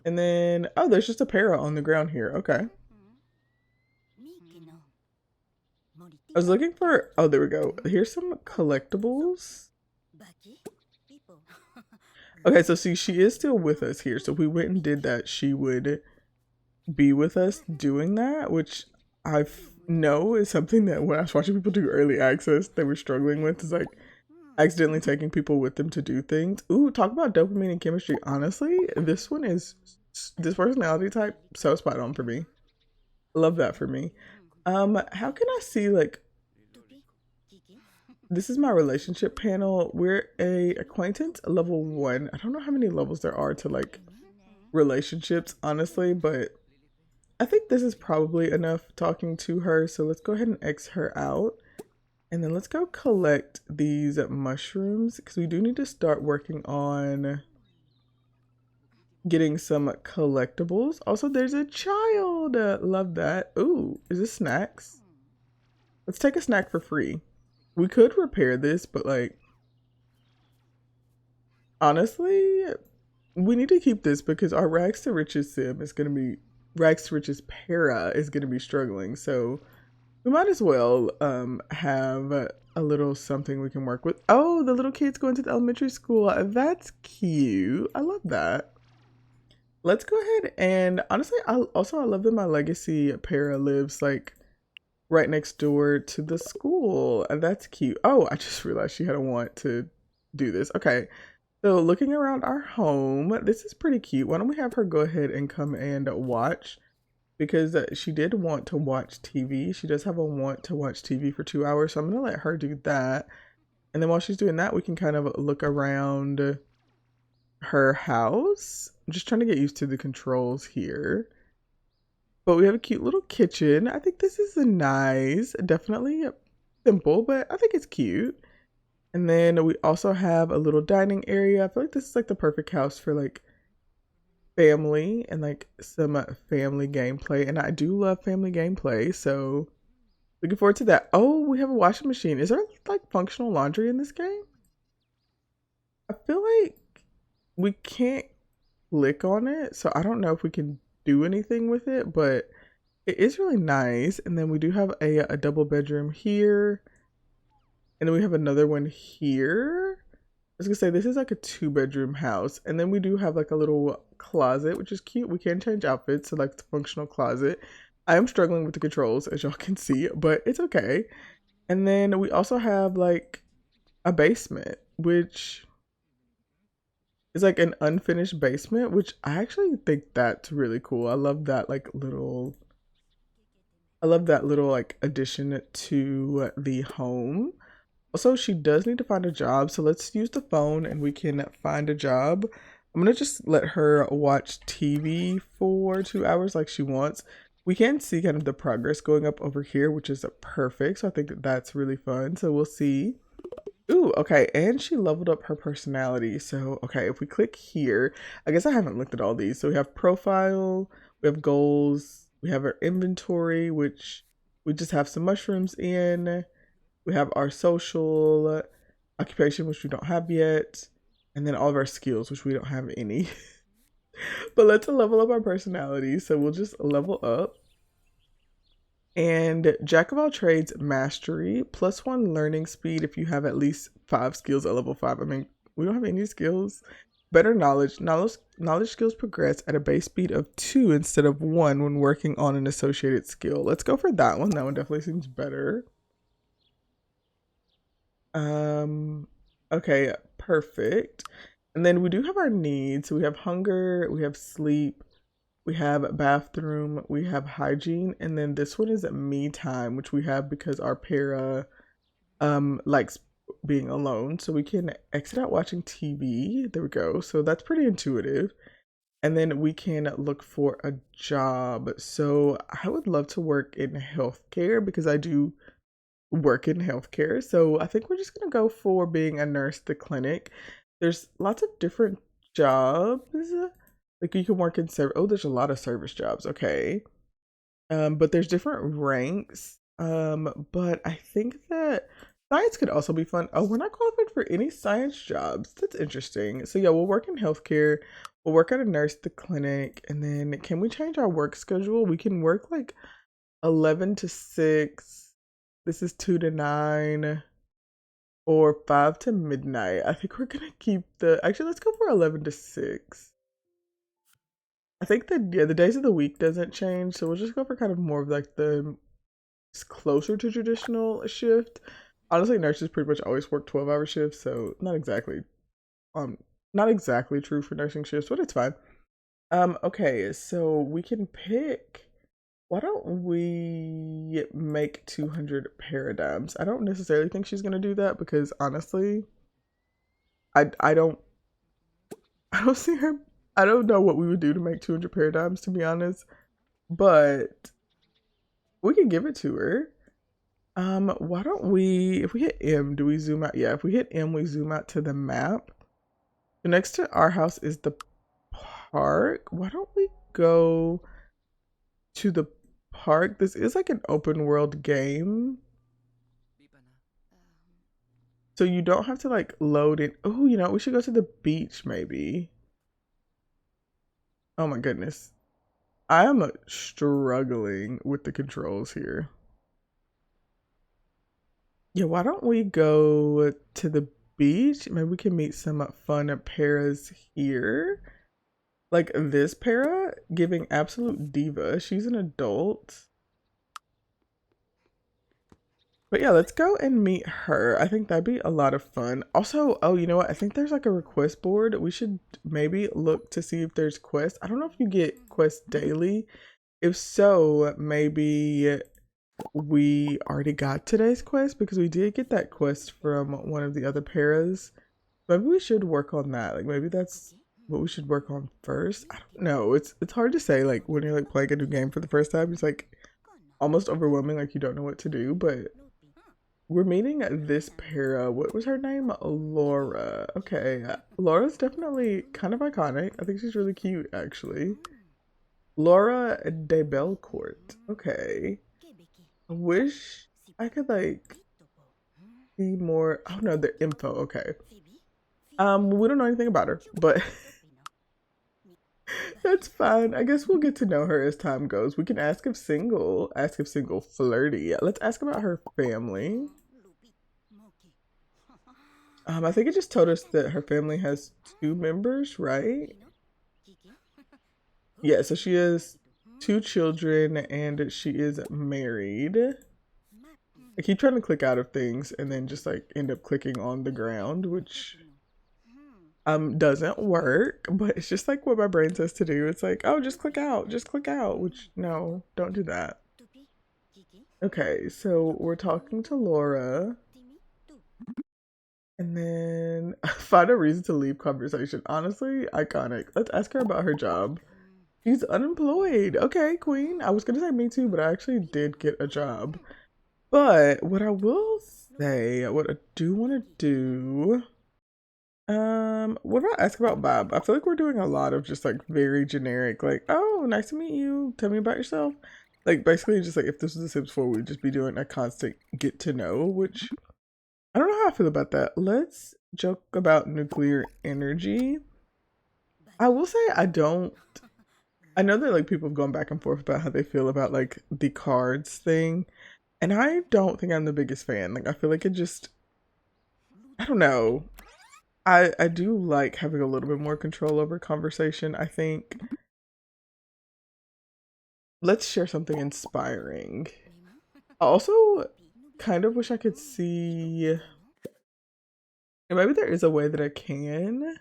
And then, oh, there's just a para on the ground here. Okay. I was looking for, oh, there we go. Here's some collectibles. Okay, so see, she is still with us here. So if we went and did that, she would be with us doing that, which I know is something that when I was watching people do early access, they were struggling with, is like accidentally taking people with them to do things. Ooh, talk about dopamine and chemistry. Honestly, this personality type, so spot on for me. Love that for me. How can I see, like, this is my relationship panel. We're a acquaintance level 1. I don't know how many levels there are to like relationships, honestly, but I think this is probably enough talking to her. So let's go ahead and X her out. And then let's go collect these mushrooms because we do need to start working on getting some collectibles. Also, there's a child. Love that. Ooh, is this snacks? Let's take a snack for free. We could repair this, but like, honestly, we need to keep this because our rags to riches sim is going to be, rags to riches para is going to be struggling. So we might as well have a little something we can work with. Oh, the little kid's going to the elementary school. That's cute. I love that. Let's go ahead and honestly, I love that my legacy para lives like right next door to the school. And that's cute. Oh, I just realized she had a want to do this. Okay. So looking around our home, this is pretty cute. Why don't we have her go ahead and come and watch? Because she did want to watch TV. She does have a want to watch TV for 2 hours. So I'm going to let her do that. And then while she's doing that, we can kind of look around her house. I'm just trying to get used to the controls here. But we have a cute little kitchen. I think this is a nice, definitely simple, but I think it's cute. And then we also have a little dining area. I feel like this is like the perfect house for like family and like some family gameplay. And I do love family gameplay, so looking forward to that. Oh, we have a washing machine. Is there like functional laundry in this game? I feel like we can't click on it, so I don't know if we can do anything with it, but it is really nice. And then we do have a double bedroom here, and then we have another one here. I was gonna say this is like a 2-bedroom house, and then we do have like a little closet, which is cute. We can change outfits, so like the functional closet. I am struggling with the controls, as y'all can see, but it's okay. And then we also have like a basement, which is like an unfinished basement, which I actually think that's really cool. I love that little like addition to the home. Also, she does need to find a job, so let's use the phone and we can find a job. I'm gonna just let her watch TV for 2 hours like she wants. We can see kind of the progress going up over here, which is perfect. So I think that that's really fun. So we'll see. Ooh, okay, and she leveled up her personality. So, okay, if we click here, I guess I haven't looked at all these. So we have profile, we have goals, we have our inventory, which we just have some mushrooms in. We have our social occupation, which we don't have yet, and then all of our skills, which we don't have any. But let's level up our personality. So we'll just level up. And Jack of all trades mastery, +1 learning speed if you have at least 5 skills at level 5. I mean, we don't have any skills. Better knowledge skills progress at a base speed of 2 instead of 1 when working on an associated skill. Let's go for that one. That one definitely seems better. Okay, perfect. And then we do have our needs. So we have hunger, we have sleep, we have bathroom, we have hygiene, and then this one is me time, which we have because our para likes being alone. So we can exit out watching TV. There we go. So that's pretty intuitive. And then we can look for a job. So I would love to work in healthcare because I do work in healthcare. So I think we're just gonna go for being a nurse at the clinic. There's lots of different jobs. Like you can work in service. Oh, there's a lot of service jobs. Okay. But there's different ranks. But I think that science could also be fun. Oh, we're not qualified for any science jobs. That's interesting. So yeah, we'll work in healthcare. We'll work at a nurse at the clinic. And then can we change our work schedule? We can work like 11 to 6. This is 2 to 9 or 5 to midnight. I think we're gonna keep actually let's go for 11 to 6. I think that yeah, the days of the week doesn't change, so we'll just go for kind of more of like the closer to traditional shift. Honestly, nurses pretty much always work 12-hour shifts, so um not exactly true for nursing shifts, but it's fine. Okay, so we can pick. Why don't we make 200 paradigms? I don't necessarily think she's gonna do that because honestly, I don't I don't see her. I don't know what we would do to make 200 paradigms, to be honest, but we can give it to her. Why don't we, if we hit M, do we zoom out? Yeah, if we hit M, we zoom out to the map. So next to our house is the park. Why don't we go to the park? This is like an open world game. So you don't have to like load it. Oh, you know, we should go to the beach maybe. Oh my goodness. I am struggling with the controls here. Yeah, why don't we go to the beach? Maybe we can meet some fun paras here. Like this para giving absolute diva. She's an adult. But yeah, let's go and meet her. I think that'd be a lot of fun. Also, oh, you know what? I think there's like a request board. We should maybe look to see if there's quests. I don't know if you get quests daily. If so, maybe we already got today's quest because we did get that quest from one of the other paras. Maybe we should work on that. Like maybe that's what we should work on first. I don't know. It's hard to say like when you're like playing a new game for the first time. It's like almost overwhelming, like you don't know what to do, but we're meeting this para. What was her name? Laura. Okay. Laura's definitely kind of iconic. I think she's really cute actually. Laura de Belcourt. Okay. I wish I could like see more. Oh no, the info. Okay. We don't know anything about her, but that's fine. I guess we'll get to know her as time goes. We can ask if single, flirty. Let's ask about her family. I think it just told us that her family has 2 members, right? Yeah, so she has 2 children and she is married. I keep trying to click out of things and then just like end up clicking on the ground, which doesn't work, but it's just like what my brain says to do. It's like, oh, just click out, which no, don't do that. Okay, so we're talking to Laura and then find a reason to leave conversation. Honestly, iconic. Let's ask her about her job. She's unemployed. Okay, queen. I was gonna say me too, but I actually did get a job. But what I will say, what I do want to do, what about ask about Bob? I feel like we're doing a lot of just like very generic, like, oh, nice to meet you. Tell me about yourself. Like basically just like if this was the Sims 4, we'd just be doing a constant get to know, which I don't know how I feel about that. Let's joke about nuclear energy. I will say I know that like people have gone back and forth about how they feel about like the cards thing. And I don't think I'm the biggest fan. Like I feel like it just I don't know. I do like having a little bit more control over conversation. I think let's share something inspiring. I also kind of wish I could see, and maybe there is a way that I can.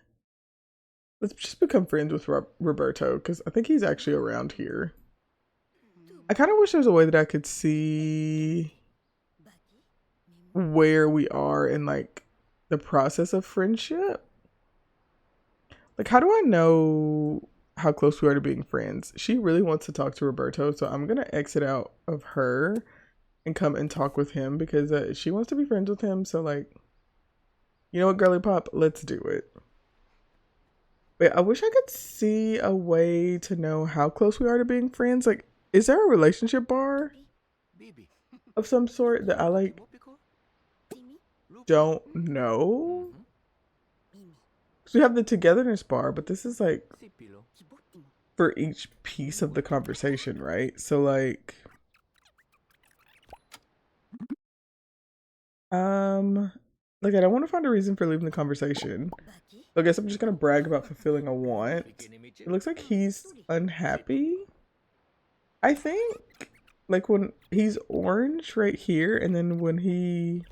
Let's just become friends with Roberto because I think he's actually around here. I kind of wish there was a way that I could see where we are in like the process of friendship. Like, how do I know how close we are to being friends? She really wants to talk to Roberto, so I'm gonna exit out of her and come and talk with him because she wants to be friends with him. So, like, you know what, girly pop, let's do it. Wait, I wish I could see a way to know how close we are to being friends. Like, is there a relationship bar of some sort that I like don't know? Because we have the togetherness bar, but this is like for each piece of the conversation, right? So like like I don't want to find a reason for leaving the conversation. So I guess I'm just gonna brag about fulfilling a want. It looks like he's unhappy. I think like when he's orange right here, and then when he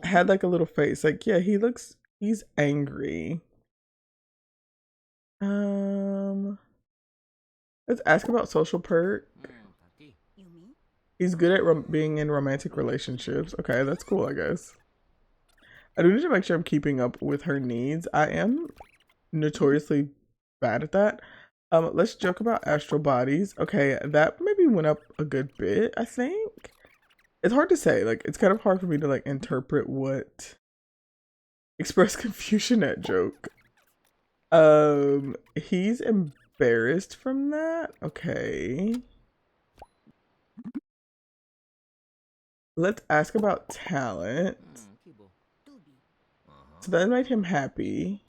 had like a little face, like yeah, he's angry. Let's ask about social perk. He's good at being in romantic relationships. Okay, that's cool, I guess. I do need to make sure I'm keeping up with her needs. I am notoriously bad at that. Let's joke about astral bodies. Okay, that maybe went up a good bit, I think. It's hard to say. Like, it's kind of hard for me to, like, interpret what express confusion at joke. He's embarrassed from that. Okay. Let's ask about talent. So that made him happy.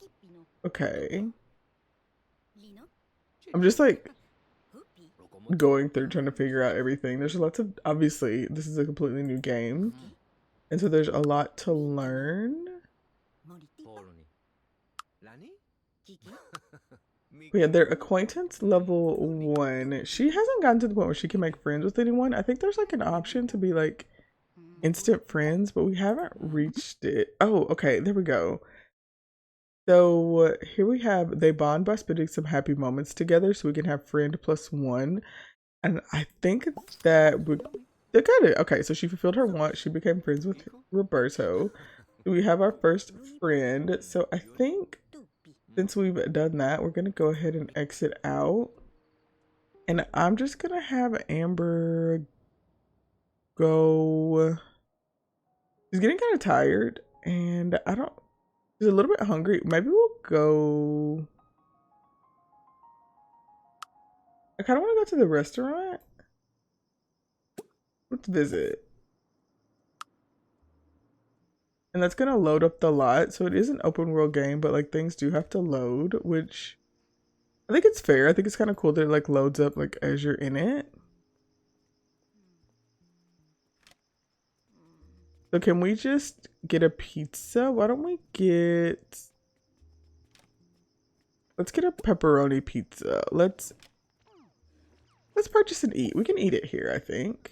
Okay. I'm just like going through trying to figure out everything. There's lots of, obviously, this is a completely new game. And so there's a lot to learn. But yeah, their acquaintance level 1. She hasn't gotten to the point where she can make friends with anyone. I think there's like an option to be like instant friends, but we haven't reached it. Oh, okay, there we go. So here we have, they bond by spending some happy moments together, so we can have friend +1. And I think that They got it. Okay, so she fulfilled her want. She became friends with Roberto. We have our first friend. So I think since we've done that, we're going to go ahead and exit out. And I'm just going to have Amber go. She's getting kind of tired. And I don't. She's a little bit hungry. Maybe we'll go. I kind of want to go to the restaurant. Let's visit. And that's going to load up the lot. So it is an open world game, but like things do have to load, which I think it's fair. I think it's kind of cool that it like loads up like as you're in it. So can we just get a pizza? Why don't we let's get a pepperoni pizza. Let's purchase and eat. We can eat it here, I think.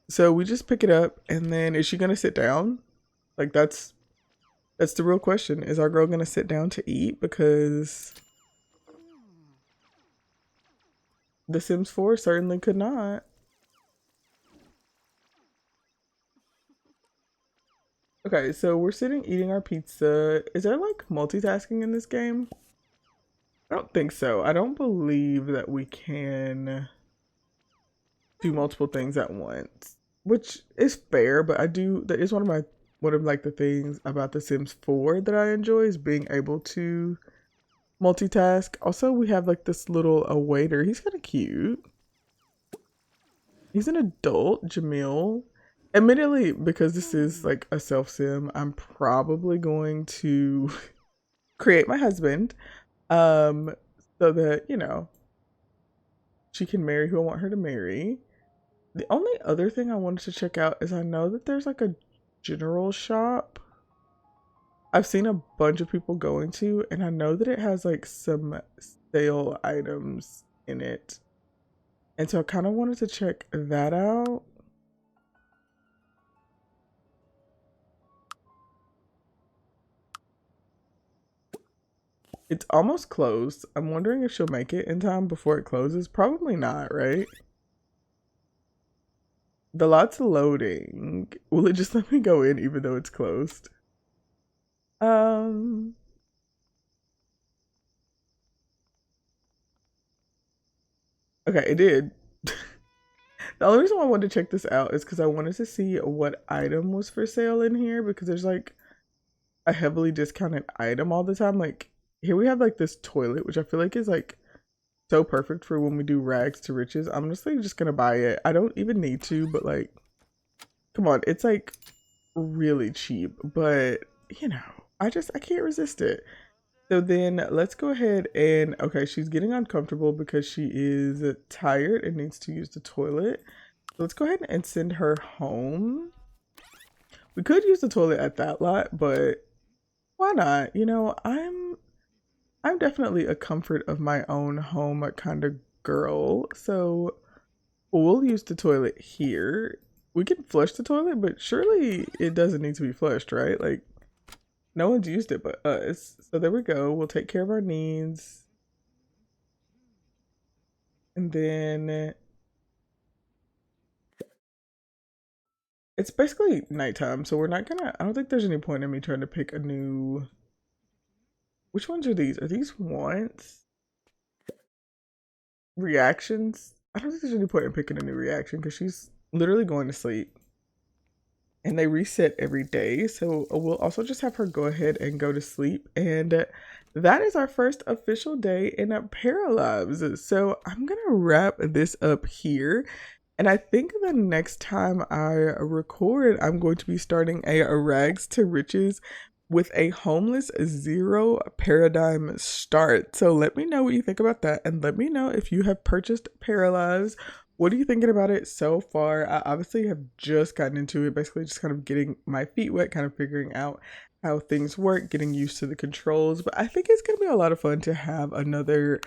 So we just pick it up, and then is she gonna sit down? Like that's the real question. Is our girl gonna sit down to eat? Because The Sims 4 certainly could not. Okay, so we're sitting eating our pizza. Is there like multitasking in this game? I don't think so. I don't believe that we can do multiple things at once, which is fair, but that is one of like the things about The Sims 4 that I enjoy is being able to multitask. Also, we have like this little waiter. He's kind of cute. He's an adult, Jamil. Admittedly, because this is like a self sim, I'm probably going to create my husband, so that she can marry who I want her to marry. The only other thing I wanted to check out is I know that there's like a general shop I've seen a bunch of people going to, and I know that it has like some sale items in it, and so I kind of wanted to check that out. It's almost closed. I'm wondering if she'll make it in time before it closes. Probably not, right? The lot's loading. Will it just let me go in even though it's closed? Um, okay, it did. The only reason why I wanted to check this out is because I wanted to see what item was for sale in here, because there's like a heavily discounted item all the time. Like here we have like this toilet, which I feel like is like so perfect for when we do rags to riches. I'm just gonna buy it. I don't even need to, but like, come on, it's like really cheap, but I can't resist it. So then let's go ahead and, okay, she's getting uncomfortable because she is tired and needs to use the toilet. So let's go ahead and send her home. We could use the toilet at that lot, but why not? I'm definitely a comfort of my own home kind of girl. So we'll use the toilet here. We can flush the toilet, but surely it doesn't need to be flushed, right? Like, no one's used it but us. So there we go. We'll take care of our needs. And then it's basically nighttime. So I don't think there's any point in me trying to pick a new. Which ones are these? Are these wants? Reactions? I don't think there's any point in picking a new reaction because she's literally going to sleep. And they reset every day. So we'll also just have her go ahead and go to sleep. And that is our first official day in PARALIVES. So I'm going to wrap this up here. And I think the next time I record, I'm going to be starting a rags to riches with a homeless zero paradigm start. So let me know what you think about that. And let me know if you have purchased PARALIVES. What are you thinking about it so far? I obviously have just gotten into it, basically just kind of getting my feet wet, kind of figuring out how things work, getting used to the controls. But I think it's going to be a lot of fun to have another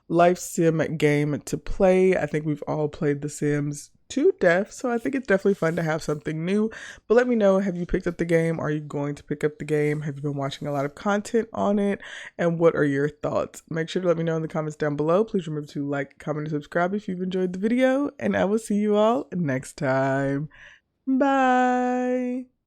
life sim game to play. I think we've all played The Sims to death, so I think it's definitely fun to have something new. But let me know, have you picked up the game? Are you going to pick up the game? Have you been watching a lot of content on it? And what are your thoughts? Make sure to let me know in the comments down below. Please remember to like, comment, and subscribe if you've enjoyed the video. And I will see you all next time. Bye.